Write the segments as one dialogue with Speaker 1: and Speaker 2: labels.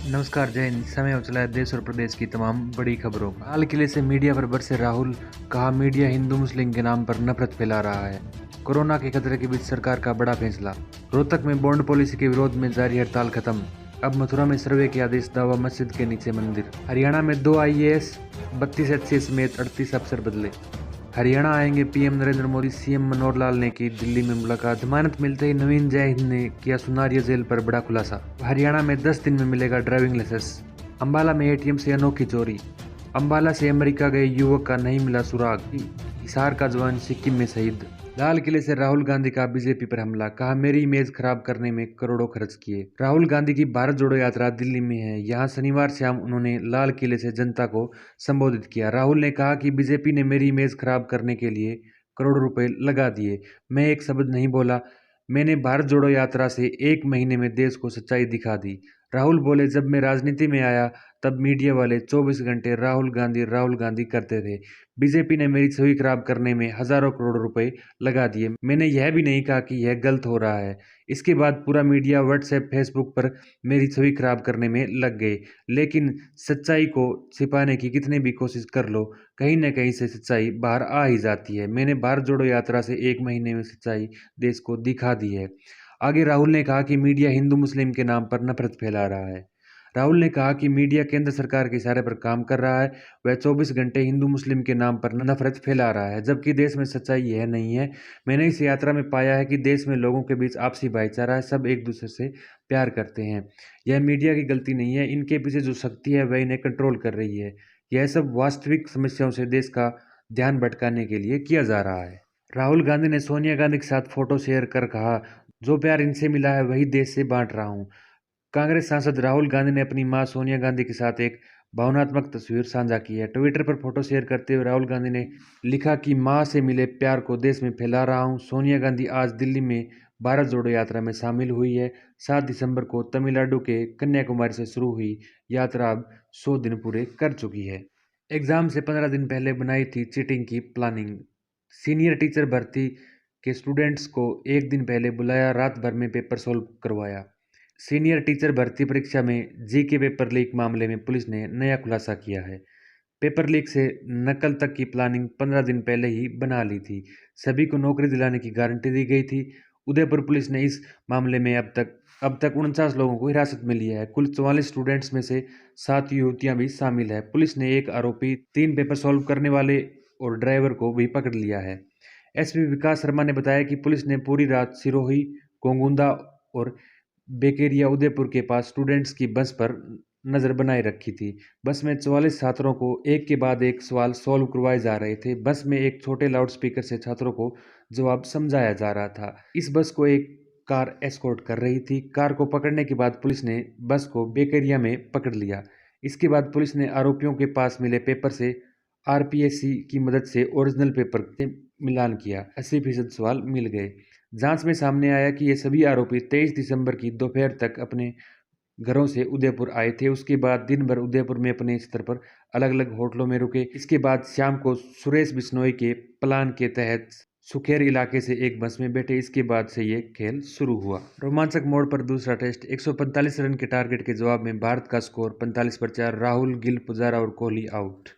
Speaker 1: नमस्कार, जय हिंद। समय उछला है देश और प्रदेश की तमाम बड़ी खबरों का। लाल किले से मीडिया पर बरसे राहुल, कहा मीडिया हिंदू मुस्लिम के नाम पर नफरत फैला रहा है। कोरोना के खतरे के बीच सरकार का बड़ा फैसला। रोहतक में बॉन्ड पॉलिसी के विरोध में जारी हड़ताल खत्म। अब मथुरा में सर्वे के आदेश, दावा मस्जिद के नीचे मंदिर। हरियाणा में 2 IAS, 32 HCS समेत 38 अफसर बदले। हरियाणा आएंगे PM नरेंद्र मोदी, CM मनोहर लाल ने की दिल्ली में मुलाकात। जमानत मिलते ही नवीन जय हिंद ने किया सुनारिया जेल पर बड़ा खुलासा। हरियाणा में 10 दिन में मिलेगा ड्राइविंग लाइसेंस। अंबाला में ATM से अनोखी चोरी। अंबाला से अमेरिका गए युवक का नहीं मिला सुराग। हिसार का जवान सिक्किम में शहीद। लाल किले से राहुल गांधी का BJP पर हमला, कहा मेरी इमेज खराब करने में करोड़ों खर्च किए। राहुल गांधी की भारत जोड़ो यात्रा दिल्ली में है। यहां शनिवार शाम उन्होंने लाल किले से जनता को संबोधित किया। राहुल ने कहा कि BJP ने मेरी इमेज खराब करने के लिए करोड़ों रुपए लगा दिए। मैं एक शब्द नहीं बोला। मैंने भारत जोड़ो यात्रा से 1 महीने में देश को सच्चाई दिखा दी। राहुल बोले, जब मैं राजनीति में आया तब मीडिया वाले 24 घंटे राहुल गांधी करते थे। BJP ने मेरी छवि खराब करने में हजारों करोड़ रुपए लगा दिए। मैंने यह भी नहीं कहा कि यह गलत हो रहा है। इसके बाद पूरा मीडिया व्हाट्सएप फेसबुक पर मेरी छवि खराब करने में लग गए। लेकिन सच्चाई को छिपाने की कितनी भी कोशिश कर लो, कहीं न कहीं से सच्चाई बाहर आ ही जाती है। मैंने भारत जोड़ो यात्रा से 1 महीने में सच्चाई देश को दिखा दी है। आगे राहुल ने कहा कि मीडिया हिंदू मुस्लिम के नाम पर नफरत फैला रहा है। राहुल ने कहा कि मीडिया केंद्र सरकार के इशारे पर काम कर रहा है। वह 24 घंटे हिंदू मुस्लिम के नाम पर नफरत फैला रहा है, जबकि देश में सच्चाई यह नहीं है। मैंने इस यात्रा में पाया है कि देश में लोगों के बीच आपसी भाईचारा है, सब एक दूसरे से प्यार करते हैं। यह मीडिया की गलती नहीं है, इनके पीछे जो शक्ति है वह इन्हें कंट्रोल कर रही है। यह सब वास्तविक समस्याओं से देश का ध्यान भटकाने के लिए किया जा रहा है। राहुल गांधी ने सोनिया गांधी के साथ फोटो शेयर कर कहा, जो प्यार इनसे मिला है वही देश से बांट रहा हूं। कांग्रेस सांसद राहुल गांधी ने अपनी मां सोनिया गांधी के साथ एक भावनात्मक तस्वीर साझा की है। ट्विटर पर फोटो शेयर करते हुए राहुल गांधी ने लिखा कि मां से मिले प्यार को देश में फैला रहा हूं। सोनिया गांधी आज दिल्ली में भारत जोड़ो यात्रा में शामिल हुई है। 7 दिसंबर को तमिलनाडु के कन्याकुमारी से शुरू हुई यात्रा अब 100 दिन पूरे कर चुकी है। एग्जाम से 15 दिन पहले बनाई थी चीटिंग की प्लानिंग। सीनियर टीचर भर्ती के स्टूडेंट्स को 1 दिन पहले बुलाया, रात भर में पेपर सोल्व करवाया। सीनियर टीचर भर्ती परीक्षा में GK पेपर लीक मामले में पुलिस ने नया खुलासा किया है। पेपर लीक से नकल तक की प्लानिंग 15 दिन पहले ही बना ली थी। सभी को नौकरी दिलाने की गारंटी दी गई थी। उदयपुर पुलिस ने इस मामले में अब तक 49 लोगों को हिरासत में लिया है। कुल 44 स्टूडेंट्स में से 7 युवतियां भी शामिल है। पुलिस ने एक आरोपी, 3 पेपर सॉल्व करने वाले और ड्राइवर को भी पकड़ लिया है। SP विकास शर्मा ने बताया कि पुलिस ने पूरी रात सिरोही, गोंगुंदा और बेकेरिया उदयपुर के पास स्टूडेंट्स की बस पर नज़र बनाए रखी थी। बस में 44 छात्रों को एक के बाद एक सवाल सॉल्व करवाए जा रहे थे। बस में एक छोटे लाउडस्पीकर से छात्रों को जवाब समझाया जा रहा था। इस बस को एक कार एस्कॉर्ट कर रही थी। कार को पकड़ने के बाद पुलिस ने बस को बेकेरिया में पकड़ लिया। इसके बाद पुलिस ने आरोपियों के पास मिले पेपर से RPSC की मदद से ओरिजिनल पेपर से मिलान किया। 80% सवाल मिल गए। जांच में सामने आया कि ये सभी आरोपी 23 दिसंबर की दोपहर तक अपने घरों से उदयपुर आए थे। उसके बाद दिन भर उदयपुर में अपने स्तर पर अलग अलग होटलों में रुके। इसके बाद शाम को सुरेश बिश्नोई के प्लान के तहत सुखेर इलाके से एक बस में बैठे। इसके बाद से ये खेल शुरू हुआ। रोमांचक मोड़ पर दूसरा टेस्ट। 145 रन के टारगेट के जवाब में भारत का स्कोर 45 पर 4। राहुल, गिल, पुजारा और कोहली आउट।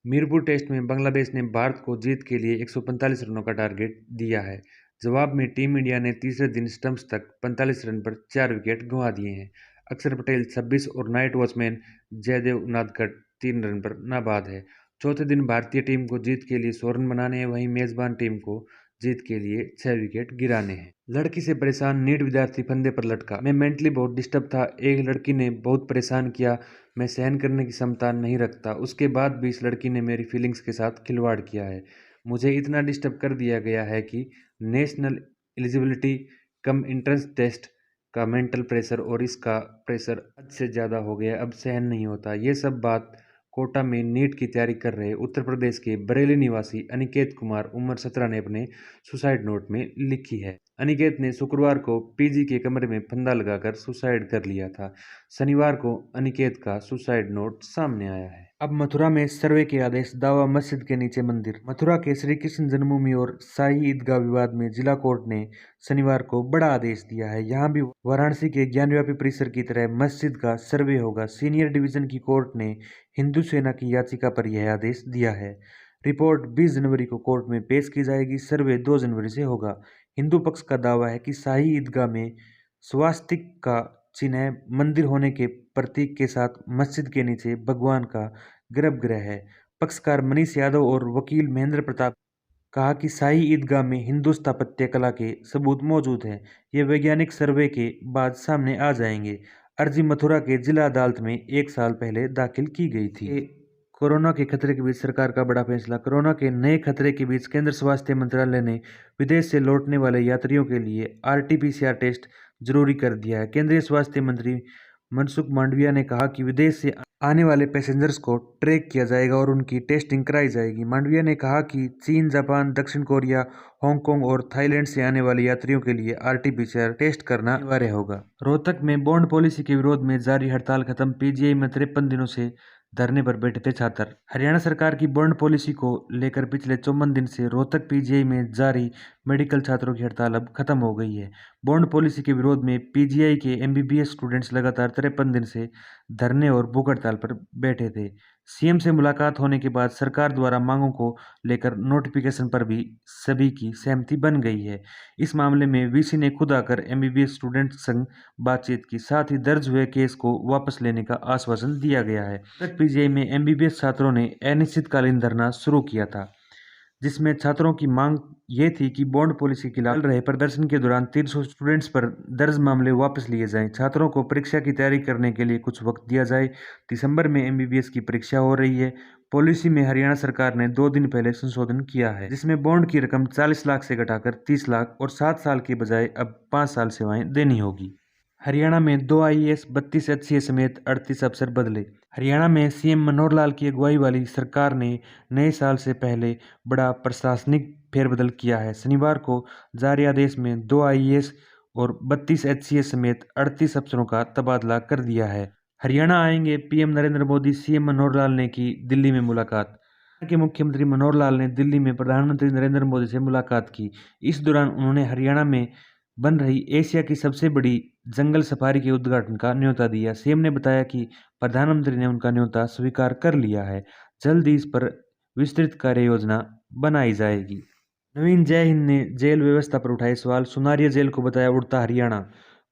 Speaker 1: मीरपुर टेस्ट में बांग्लादेश ने भारत को जीत के लिए 145 रनों का टारगेट दिया है। जवाब में टीम इंडिया ने तीसरे दिन स्टंप्स तक 45 रन पर 4 विकेट गंवा दिए हैं। अक्षर पटेल 26 और night watchman Jaydev Unadkat 3 run पर नाबाद है। चौथे दिन भारतीय टीम को जीत के लिए 100 रन बनाने हैं, वहीं मेजबान टीम को जीत के लिए 6 विकेट गिराने हैं। लड़की से परेशान नीट विद्यार्थी फंदे पर लटका। मैं मेंटली बहुत डिस्टर्ब था। एक लड़की ने बहुत परेशान किया। मैं सहन करने की क्षमता नहीं रखता। उसके बाद भी इस लड़की ने मेरी फीलिंग्स के साथ खिलवाड़ किया है। मुझे इतना डिस्टर्ब कर दिया गया है कि national eligibility cum entrance test का मेंटल प्रेशर और इसका प्रेशर हद से ज़्यादा हो गया, अब सहन नहीं होता। ये सब बात कोटा में नीट की तैयारी कर रहे उत्तर प्रदेश के बरेली निवासी अनिकेत कुमार, उम्र 17 ने अपने सुसाइड नोट में लिखी है। अनिकेत ने शुक्रवार को पीजी के कमरे में फंदा लगाकर सुसाइड कर लिया था। शनिवार को अनिकेत का सुसाइड नोट सामने आया है। अब मथुरा में सर्वे के आदेश, दावा मस्जिद के नीचे मंदिर। मथुरा के श्री कृष्ण जन्मभूमि और शाही ईदगाह विवाद में जिला कोर्ट ने शनिवार को बड़ा आदेश दिया है। यहाँ भी वाराणसी के ज्ञानव्यापी परिसर की तरह मस्जिद का सर्वे होगा। सीनियर डिवीजन की कोर्ट ने हिंदू सेना की याचिका पर यह आदेश दिया है। रिपोर्ट 20 जनवरी को कोर्ट में पेश की जाएगी। सर्वे 2 जनवरी से होगा। हिंदू पक्ष का दावा है कि शाही ईदगाह में स्वास्तिक का चिन्ह मंदिर होने के प्रतीक के साथ मस्जिद के नीचे भगवान का गर्भगृह है। पक्षकार मनीष यादव और वकील महेंद्र प्रताप कहा कि शाही ईदगाह में हिंदू स्थापत्य कला के सबूत मौजूद हैं। ये वैज्ञानिक सर्वे के बाद सामने आ जाएंगे। अर्जी मथुरा के जिला अदालत में 1 साल पहले दाखिल की गई थी। कोरोना के खतरे के बीच सरकार का बड़ा फैसला। कोरोना के नए खतरे के बीच केंद्र स्वास्थ्य मंत्रालय ने विदेश से लौटने वाले यात्रियों के लिए आरटी-पीसीआर टेस्ट जरूरी कर दिया है। केंद्रीय स्वास्थ्य मंत्री मनसुख मांडविया ने कहा कि विदेश से आने वाले पैसेंजर्स को ट्रैक किया जाएगा और उनकी टेस्टिंग कराई जाएगी। मांडविया ने कहा कि चीन, जापान, दक्षिण कोरिया, हांगकांग और थाईलैंड से आने वाले यात्रियों के लिए आरटी-पीसीआर टेस्ट करना अनिवार्य होगा। रोहतक में बॉन्ड पॉलिसी के विरोध में जारी हड़ताल खत्म। पीजीआई में 53 दिनों से धरने पर बैठे थे छात्र। हरियाणा सरकार की बॉन्ड पॉलिसी को लेकर पिछले 54 दिन से रोहतक पीजीआई में जारी मेडिकल छात्रों की हड़ताल अब खत्म हो गई है। बॉन्ड पॉलिसी के विरोध में पीजीआई के एमबीबीएस स्टूडेंट्स लगातार 53 दिन से धरने और भूख हड़ताल पर बैठे थे। सीएम से मुलाकात होने के बाद सरकार द्वारा मांगों को लेकर नोटिफिकेशन पर भी सभी की सहमति बन गई है। इस मामले में वीसी ने खुद आकर एमबीबीएस स्टूडेंट संग बातचीत की, साथ ही दर्ज हुए केस को वापस लेने का आश्वासन दिया गया है। तक पीजीआई में एमबीबीएस छात्रों ने अनिश्चितकालीन धरना शुरू किया था, जिसमें छात्रों की मांग ये थी कि बॉन्ड पॉलिसी के खिलाफ चल रहे प्रदर्शन के दौरान 300 स्टूडेंट्स पर दर्ज मामले वापस लिए जाएं। छात्रों को परीक्षा की तैयारी करने के लिए कुछ वक्त दिया जाए। दिसंबर में एमबीबीएस की परीक्षा हो रही है। पॉलिसी में हरियाणा सरकार ने 2 दिन पहले संशोधन किया है, जिसमें बॉन्ड की रकम 40 लाख से घटाकर 30 लाख और 7 साल के बजाय अब 5 साल सेवाएं देनी होगी। हरियाणा में 2 आईएएस, 32 एचसीए समेत 38 अफसर बदले। हरियाणा में सीएम मनोहर लाल की अगुवाई वाली सरकार ने नए साल से पहले बड़ा प्रशासनिक फेरबदल किया है। शनिवार को जारी आदेश में 2 आईएएस और 32 एचसीए समेत 38 अफसरों का तबादला कर दिया है। हरियाणा आएंगे पीएम नरेंद्र मोदी, सीएम मनोहर लाल ने की दिल्ली में मुलाकात। हरियाणा के मुख्यमंत्री मनोहर लाल ने दिल्ली में प्रधानमंत्री नरेंद्र मोदी से मुलाकात की। इस दौरान उन्होंने हरियाणा में बन रही एशिया की सबसे बड़ी जंगल सफारी के उद्घाटन का न्योता दिया। सीएम ने बताया कि प्रधानमंत्री ने उनका न्योता स्वीकार कर लिया है। जल्द ही इस पर विस्तृत कार्य योजना बनाई जाएगी। नवीन जयहिंद ने जेल व्यवस्था पर उठाए सवाल। सुनारिया जेल को बताया उड़ता हरियाणा।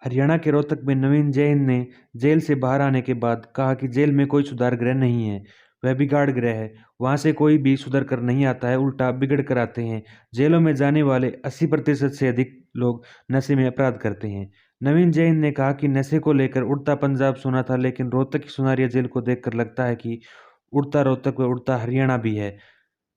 Speaker 1: हरियाणा के रोहतक में नवीन जयहिंद ने जेल से बाहर आने के बाद कहा कि जेल में कोई सुधार गृह नहीं है, वह बिगाड़ गृह है। वहां से कोई भी सुधर कर नहीं आता है, उल्टा बिगड़ कर आते हैं। जेलों में जाने वाले 80% से अधिक लोग नशे में अपराध करते हैं। नवीन जैन ने कहा कि नशे को लेकर उड़ता पंजाब सुना था, लेकिन रोहतक की सुनारिया जेल को देखकर लगता है कि उड़ता रोहतक व उड़ता हरियाणा भी है,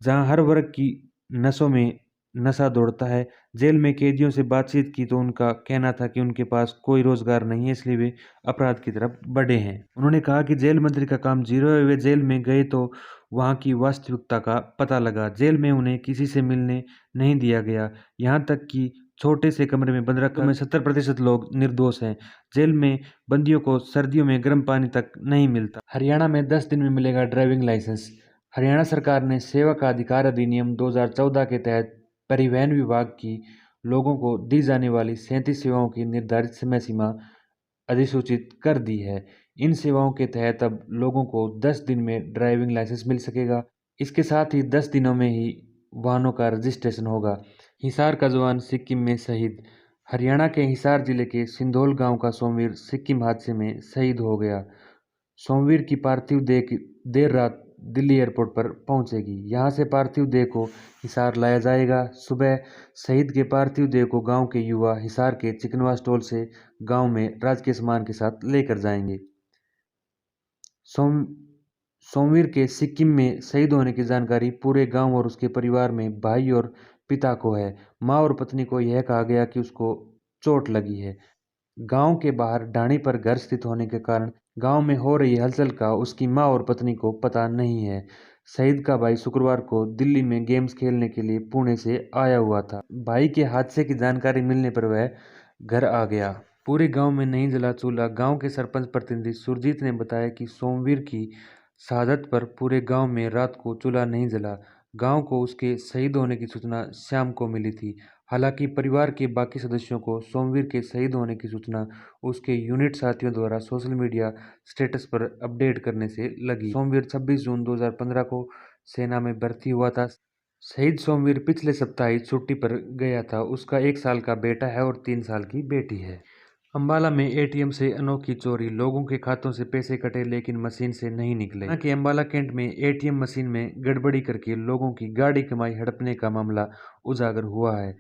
Speaker 1: जहां हर वर्ग की नसों में नशा दौड़ता है। जेल में कैदियों से बातचीत की तो उनका कहना था कि उनके पास कोई रोजगार नहीं है, इसलिए वे अपराध की तरफ बढ़े हैं। उन्होंने कहा कि जेल मंत्री का काम जीरो है। वे जेल में गए तो वहां की वास्तविकता का पता लगा। जेल में उन्हें किसी से मिलने नहीं दिया गया, यहाँ तक कि छोटे से कमरे में बंद रखकर में 70% लोग निर्दोष हैं। जेल में बंदियों को सर्दियों में गर्म पानी तक नहीं मिलता। हरियाणा में 10 दिन में मिलेगा ड्राइविंग लाइसेंस। हरियाणा सरकार ने सेवा का अधिकार अधिनियम 2014 के तहत परिवहन विभाग की लोगों को दी जाने वाली 37 सेवाओं की निर्धारित समय सीमा अधिसूचित कर दी है। इन सेवाओं के तहत अब लोगों को 10 दिन में ड्राइविंग लाइसेंस मिल सकेगा। इसके साथ ही 10 दिनों में ही वाहनों का रजिस्ट्रेशन होगा। हिसार का जवान सिक्किम में शहीद। हरियाणा के हिसार जिले के सिंधोल गांव का सोमवीर सिक्किम हादसे में शहीद हो गया। सोमवीर की पार्थिव देह देर रात दिल्ली एयरपोर्ट पर पहुंचेगी। यहां से पार्थिव देह को हिसार लाया जाएगा। सुबह शहीद के पार्थिव देह को गांव के युवा हिसार के चिकनवास टोल से गांव में राजकीय सम्मान के साथ लेकर जाएंगे। सोमवीर के सिक्किम में शहीद होने की जानकारी पूरे गांव और उसके परिवार में भाई और पिता को है। मां और पत्नी को यह कहा गया कि उसको चोट लगी है। गांव के बाहर ढाणी पर घर स्थित होने के कारण गांव में हो रही हलचल का उसकी मां और पत्नी को पता नहीं है। शहीद का भाई शुक्रवार को दिल्ली में गेम्स खेलने के लिए पुणे से आया हुआ था। भाई के हादसे की जानकारी मिलने पर वह घर आ गया। पूरे गांव में नहीं जला चूल्हा। गांव के सरपंच प्रतिनिधि सुरजीत ने बताया कि सोमवीर की शहादत पर पूरे गांव में रात को चूल्हा नहीं जला। गांव को उसके शहीद होने की सूचना शाम को मिली थी। हालांकि परिवार के बाकी सदस्यों को सोमवीर के शहीद होने की सूचना उसके यूनिट साथियों द्वारा सोशल मीडिया स्टेटस पर अपडेट करने से लगी। सोमवीर 26 जून 2015 को सेना में भर्ती हुआ था। शहीद सोमवीर पिछले सप्ताह ही छुट्टी पर गया था। उसका 1 साल का बेटा है और 3 साल की बेटी है। अंबाला में एटीएम से अनोखी चोरी। लोगों के खातों से पैसे कटे लेकिन मशीन से नहीं निकले। हालांकि अंबाला कैंट में एटीएम मशीन में गड़बड़ी करके लोगों की गाड़ी कमाई हड़पने का मामला उजागर हुआ है।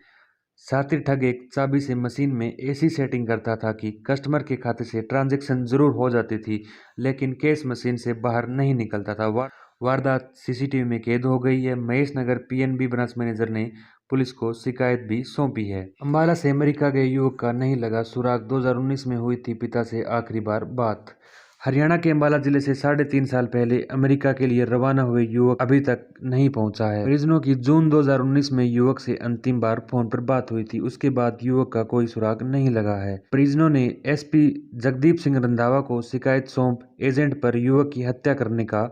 Speaker 1: साथी ठग एक चाबी से मशीन में ऐसी सेटिंग करता था कि कस्टमर के खाते से ट्रांजैक्शन जरूर हो जाती थी, लेकिन कैश मशीन से बाहर नहीं निकलता था। वारदात सीसीटीवी में कैद हो गई है। महेश नगर पीएनबी ब्रांच मैनेजर ने पुलिस को शिकायत भी सौंपी है। अंबाला से अमेरिका गए युवक का नहीं लगा सुराग। 2019 में हुई थी पिता से आखिरी बार बात। हरियाणा के अंबाला जिले से 3.5 साल पहले अमेरिका के लिए रवाना हुए युवक अभी तक नहीं पहुंचा है। परिजनों की जून 2019 में युवक से अंतिम बार फोन पर बात हुई थी। उसके बाद युवक का कोई सुराग नहीं लगा है। परिजनों ने एसपी जगदीप सिंह रंधावा को शिकायत सौंप एजेंट पर युवक की हत्या करने का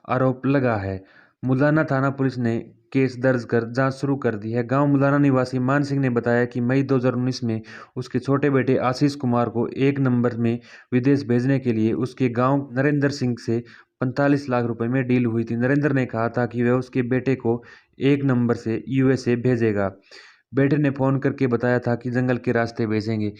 Speaker 1: आरोप लगा है। मुलाना थाना पुलिस ने केस दर्ज कर जांच शुरू कर दी है। गांव मुलाना निवासी मान सिंह ने बताया कि मई 2019 में उसके छोटे बेटे आशीष कुमार को एक नंबर में विदेश भेजने के लिए उसके गांव नरेंद्र सिंह से 45 लाख रुपए में डील हुई थी। नरेंद्र ने कहा था कि वह उसके बेटे को एक नंबर से यूएसए भेजेगा। बेटे ने फोन करके बताया था कि जंगल के रास्ते भेजेंगे।